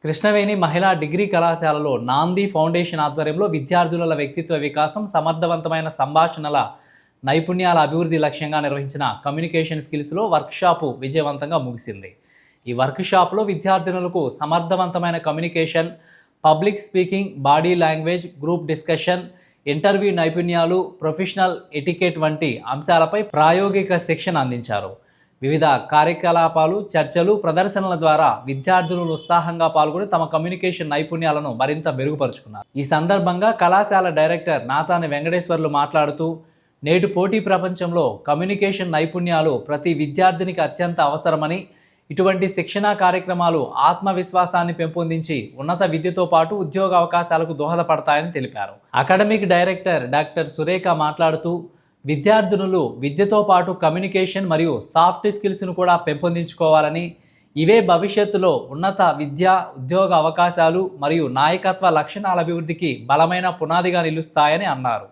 కృష్ణవేణి మహిళా డిగ్రీ కళాశాలలో నాంది ఫౌండేషన్ ఆధ్వర్యంలో విద్యార్థుల వ్యక్తిత్వ వికాసం, సమర్థవంతమైన సంభాషణల నైపుణ్యాల అభివృద్ధి లక్ష్యంగా నిర్వహించిన కమ్యూనికేషన్ స్కిల్స్లో వర్క్షాపు విజయవంతంగా ముగిసింది. ఈ వర్క్షాప్లో విద్యార్థినులకు సమర్థవంతమైన communication, public speaking, body language, group discussion, interview నైపుణ్యాలు, ప్రొఫెషనల్ ఎటికెట్ వంటి అంశాలపై ప్రాయోగిక శిక్షణ అందించారు. వివిధ కార్యకలాపాలు, చర్చలు, ప్రదర్శనల ద్వారా విద్యార్థులు ఉత్సాహంగా పాల్గొని తమ కమ్యూనికేషన్ నైపుణ్యాలను మరింత మెరుగుపరుచుకున్నారు. ఈ సందర్భంగా కళాశాల డైరెక్టర్ నాతాని వెంకటేశ్వర్లు మాట్లాడుతూ, నేటి పోటీ ప్రపంచంలో కమ్యూనికేషన్ నైపుణ్యాలు ప్రతి విద్యార్థినికి అత్యంత అవసరమని, ఇటువంటి శిక్షణా కార్యక్రమాలు ఆత్మవిశ్వాసాన్ని పెంపొందించి ఉన్నత విద్యతో పాటు ఉద్యోగ అవకాశాలకు దోహదపడతాయని తెలిపారు. అకాడమిక్ డైరెక్టర్ డాక్టర్ సురేఖ మాట్లాడుతూ, విద్యార్థినులు విద్యతో పాటు కమ్యూనికేషన్ మరియు సాఫ్ట్ స్కిల్స్ను కూడా పెంపొందించుకోవాలని, ఇవే భవిష్యత్తులో ఉన్నత విద్య, ఉద్యోగ అవకాశాలు మరియు నాయకత్వ లక్షణాల అభివృద్ధికి బలమైన పునాదిగా నిలుస్తాయని అన్నారు.